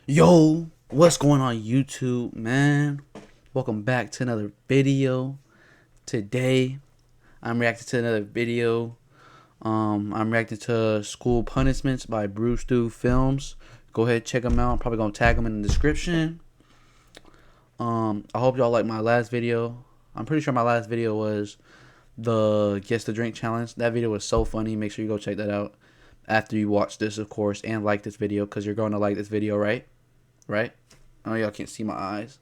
Yo, what's going on YouTube, man? Welcome back to another video. Today, I'm reacting to another video. I'm reacting to School Punishments by Bruce Stu Films. Go ahead, check them out. I'm probably gonna tag them in the description. I hope y'all like my last video. I'm pretty sure my last video was the Guess the Drink challenge. That video was so funny. Make sure you go check that out after you watch this, of course, and like this video, because you're going to like this video, right? Right? I know y'all can't see my eyes,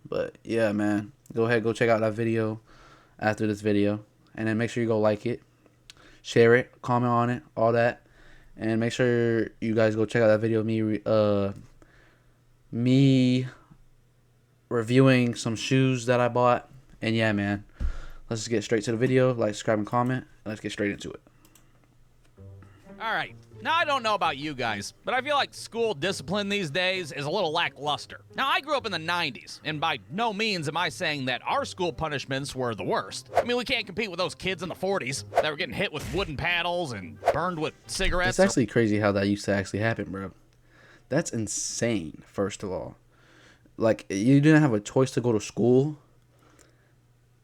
but yeah, man, go ahead, go check out that video after this video, and then make sure you go like it, share it, comment on it, all that, and make sure you guys go check out that video of me reviewing some shoes that I bought. And yeah, man, let's just get straight to the video. Like, subscribe, and comment. Let's get straight into it. Alright, now I don't know about you guys, but I feel like school discipline these days is a little lackluster. Now, I grew up in the 90s, and by no means am I saying that our school punishments were the worst. I mean, we can't compete with those kids in the 40s that were getting hit with wooden paddles and burned with cigarettes. It's actually crazy how that used to actually happen, bro. That's insane, first of all. Like, you didn't have a choice to go to school.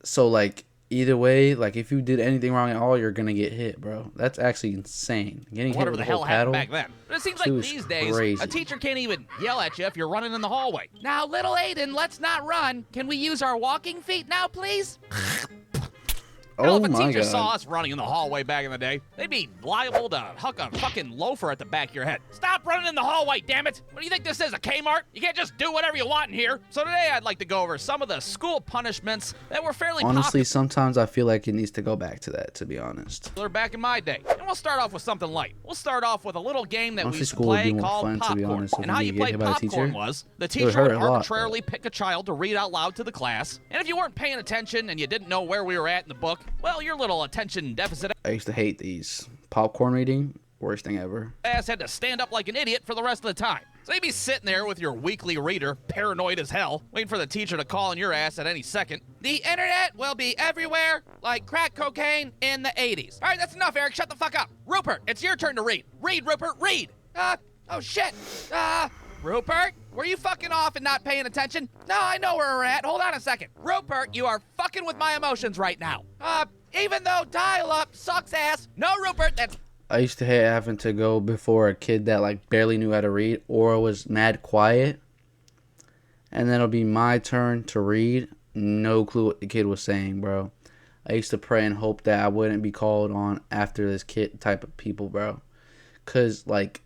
So, like, either way, like, if you did anything wrong at all, you're gonna get hit, bro. That's actually insane. Getting hit Whatever with the a hell whole happened paddle, back then. But it seems shit like was these days, crazy. a teacher can't even yell at you if you're running in the hallway. Now, little Aiden, let's not run. Can we use our walking feet now, please? Hell, Oh if a my teacher saw god. us running in the hallway back in the day, they'd be liable to huck a fucking loafer at the back of your head. Stop running in the hallway, damn it! What do you think this is, a Kmart? You can't just do whatever you want in here. So today I'd like to go over some of the school punishments that were fairly Honestly, sometimes I feel like it needs to go back to that, to be honest. popular back in my day. And we'll start off with something light. We'll start off with a little game that we Honestly, used to school would play be more called fun, to be popcorn. honest, if And you how did you get play hit by a popcorn teacher. was the would teacher hurt would a lot, arbitrarily pick a child to read out loud to the class. And if you weren't paying attention and you didn't know where we were at in the book, well, your little attention deficit I used to hate these. Popcorn reading, worst thing ever. ass had to stand up like an idiot for the rest of the time. So you'd be sitting there with your weekly reader, paranoid as hell, waiting for the teacher to call on your ass at any second. The internet will be everywhere like crack cocaine in the 80s. All right, that's enough, Eric. Shut the fuck up. Rupert, it's your turn to read. Read, Rupert, read. Oh shit. Rupert, were you fucking off and not paying attention? No, I know where we're at. Hold on a second. Rupert, you are fucking with my emotions right now. Even though dial-up sucks ass. No, Rupert, that's I used to hate having to go before a kid that like barely knew how to read or was mad quiet. And then it'll be my turn to read. No clue what the kid was saying, bro. I used to pray and hope that I wouldn't be called on after this kid type of people, bro. Cause like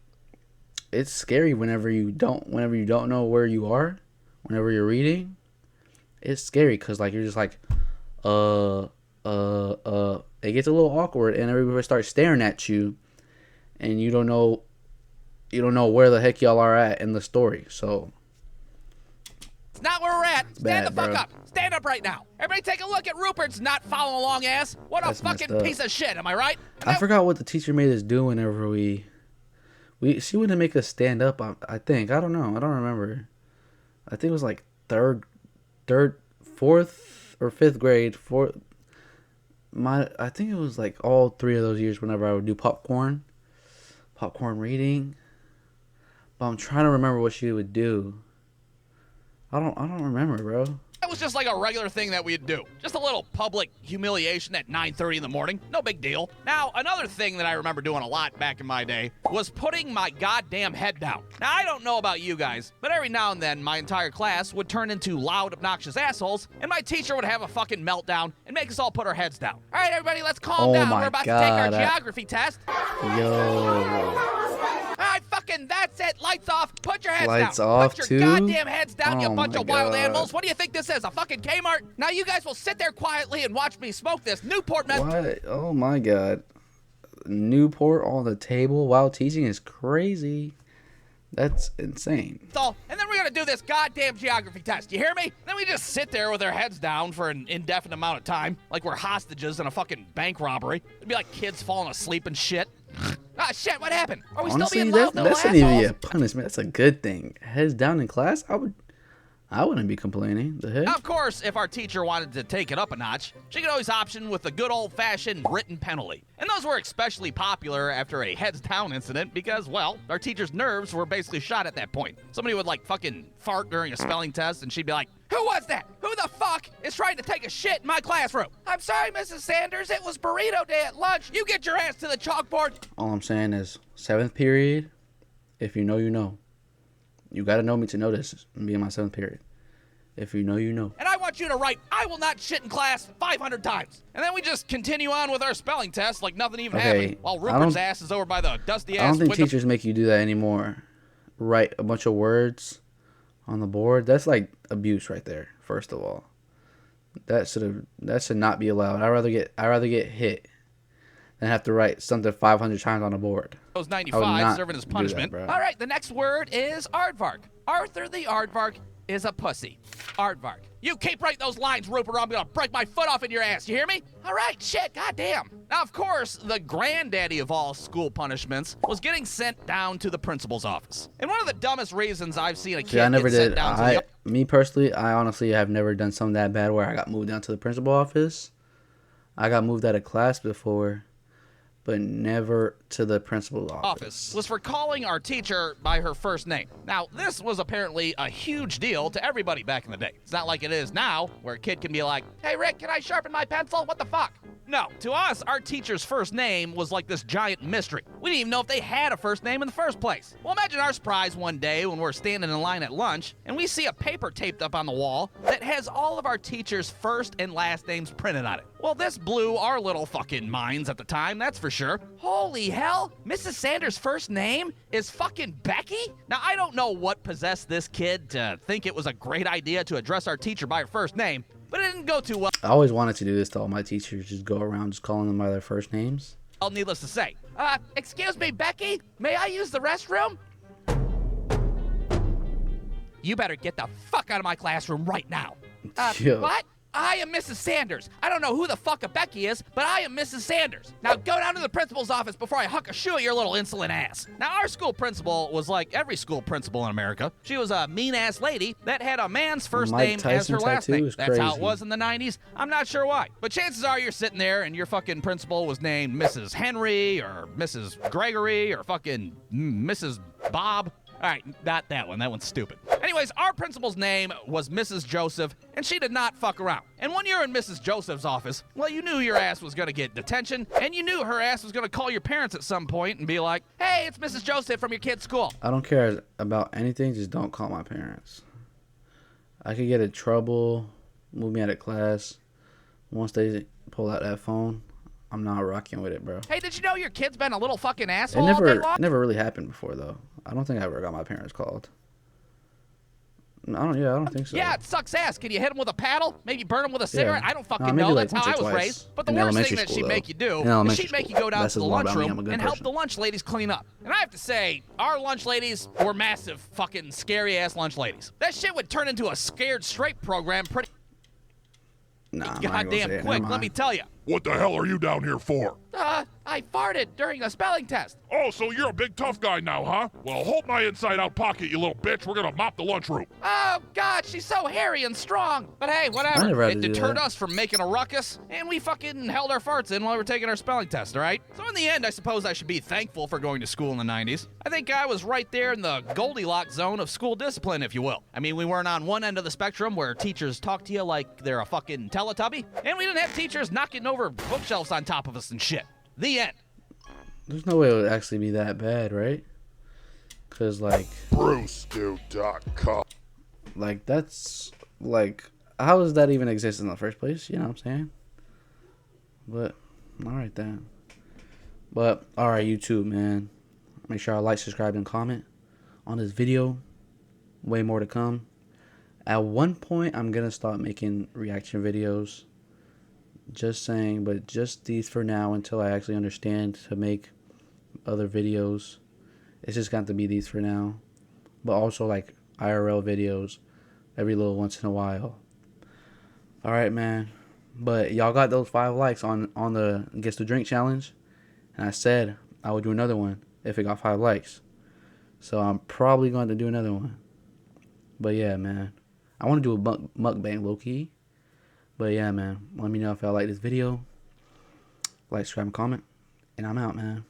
it's scary whenever you don't know where you are, whenever you're reading. It's scary because like you're just like it gets a little awkward and everybody starts staring at you and you don't know where the heck y'all are at in the story. So it's not where we're at. Stand bad, the fuck bro. up. Stand up right now. Everybody take a look at Rupert's not following along ass. What a That's messed fucking up. piece of shit, am I right? I forgot what the teacher made us do whenever she wouldn't make us stand up. I think, I don't know, I don't remember. I think it was like third, fourth or fifth grade. I think it was like all three of those years whenever I would do popcorn reading. But I'm trying to remember what she would do. I don't remember, bro. That was just like a regular thing that we'd do. Just a little public humiliation at 9:30 in the morning. No big deal. Now, another thing that I remember doing a lot back in my day was putting my goddamn head down. Now, I don't know about you guys, but every now and then my entire class would turn into loud, obnoxious assholes, and my teacher would have a fucking meltdown and make us all put our heads down. All right, everybody, let's calm Oh down. my We're about to take our God, geography test. Yo. All right, fucking, that's it. Lights off. Put your heads Lights down. off, Put your too? goddamn heads down, you Oh bunch my of wild God. animals. What do you think this is, a fucking Kmart? Now you guys will sit there quietly and watch me smoke this Newport meth. What? Oh my god. Newport on the table while teaching is crazy. That's insane. And then we're gonna do this goddamn geography test. You hear me? Then we just sit there with our heads down for an indefinite amount of time, like we're hostages in a fucking bank robbery. It'd be like kids falling asleep and shit. Ah, shit, what happened? Are we Honestly, still being loud, that's little not even a assholes? punishment. That's a good thing. Heads down in class, I wouldn't be complaining. The heck? Now, of course, if our teacher wanted to take it up a notch, she could always option with the good old-fashioned written penalty. And those were especially popular after a heads-down incident because, well, our teacher's nerves were basically shot at that point. Somebody would, like, fucking fart during a spelling test, and she'd be like, "Who was that? Who the fuck is trying to take a shit in my classroom?" "I'm sorry, Mrs. Sanders, it was burrito day at lunch. You get your ass to the chalkboard." All I'm saying is, 7th period, if you know, you know. You gotta know me to know this. Me in my 7th period. If you know, you know. And I want you to write, "I will not shit in class," 500 times. And then we just continue on with our spelling test like nothing even happened, while Rupert's ass is over by the dusty ass I don't think window. teachers make you do that anymore. Write a bunch of words on the board. That's like abuse right there, first of all. That should not be allowed. I'd rather get hit than have to write something 500 times on the board. Those 95 serving as punishment. That, all right, the next word is aardvark. Arthur the aardvark is a pussy. Aardvark. You keep writing those lines, Rupert, or I'm gonna break my foot off in your ass. You hear me? All right, shit, goddamn. Now, of course, the granddaddy of all school punishments was getting sent down to the principal's office. And one of the dumbest reasons I've seen a kid get sent down to the... Me personally, I honestly have never done something that bad where I got moved down to the principal office. I got moved out of class before, but never to the principal's office. Was for calling our teacher by her first name. Now, this was apparently a huge deal to everybody back in the day. It's not like it is now, where a kid can be like, "Hey, Rick, can I sharpen my pencil? What the fuck?" No, to us, our teacher's first name was like this giant mystery. We didn't even know if they had a first name in the first place. Well, imagine our surprise one day when we're standing in line at lunch, and we see a paper taped up on the wall that has all of our teacher's first and last names printed on it. Well, this blew our little fucking minds at the time, that's for sure. Holy hell, Mrs. Sanders' first name is fucking Becky? Now, I don't know what possessed this kid to think it was a great idea to address our teacher by her first name, but it didn't go too well. I always wanted to do this to all my teachers, just go around just calling them by their first names. Well, needless to say. Excuse me, Becky, may I use the restroom? You better get the fuck out of my classroom right now. What? I am Mrs. Sanders. I don't know who the fuck a Becky is, but I am Mrs. Sanders. Now go down to the principal's office before I huck a shoe at your little insolent ass. Now our school principal was like every school principal in America. She was a mean-ass lady that had a man's first name as her last name. That's how it was in the 90s. I'm not sure why. But chances are you're sitting there and your fucking principal was named Mrs. Henry or Mrs. Gregory or fucking Mrs. Bob. All right, not that one. That one's stupid. Anyways, our principal's name was Mrs. Joseph, and she did not fuck around. And when you're in Mrs. Joseph's office, well, you knew your ass was gonna get detention, and you knew her ass was gonna call your parents at some point and be like, "Hey, it's Mrs. Joseph from your kid's school." I don't care about anything, just don't call my parents. I could get in trouble, move me out of class. Once they pull out that phone, I'm not rocking with it, bro. Hey, did you know your kid's been a little fucking asshole all day long? It never really happened before, though. I don't think I ever got my parents called. I don't think so. Yeah, it sucks ass. Can you hit him with a paddle? Maybe burn him with a cigarette? Yeah. I don't fucking know. Like That's how I was raised. But the worst thing that she'd make you do is she'd make you go down to the lunchroom and help the lunch ladies clean up. And I have to say, our lunch ladies were massive, fucking scary-ass lunch ladies. That shit would turn into a scared straight program pretty goddamn quick, let me tell you. What the hell are you down here for? I farted during a spelling test. Oh, so you're a big tough guy now, huh? Well, hold my inside-out pocket, you little bitch. We're gonna mop the lunchroom. Oh, God, she's so hairy and strong. But hey, whatever. It deterred us from making a ruckus, and we fucking held our farts in while we were taking our spelling test, all right? So in the end, I suppose I should be thankful for going to school in the 90s. I think I was right there in the Goldilocks zone of school discipline, if you will. I mean, we weren't on one end of the spectrum where teachers talk to you like they're a fucking Teletubby, and we didn't have teachers knocking over bookshelves on top of us and shit. The end. There's no way it would actually be that bad, right? Because, like... BruceDude.com. Like, that's... Like, how does that even exist in the first place? You know what I'm saying? But, alright then. But, alright, YouTube, man. Make sure I like, subscribe, and comment on this video. Way more to come. At one point, I'm going to start making reaction videos. Just saying, but just these for now until I actually understand to make other videos. It's just got to be these for now. But also like IRL videos every little once in a while. Alright, man. But y'all got those 5 likes on the Guess the Drink challenge. And I said I would do another one if it got 5 likes. So I'm probably going to do another one. But yeah, man. I want to do a mukbang low key. But yeah, man. Let me know if y'all like this video. Like, subscribe, and comment. And I'm out, man.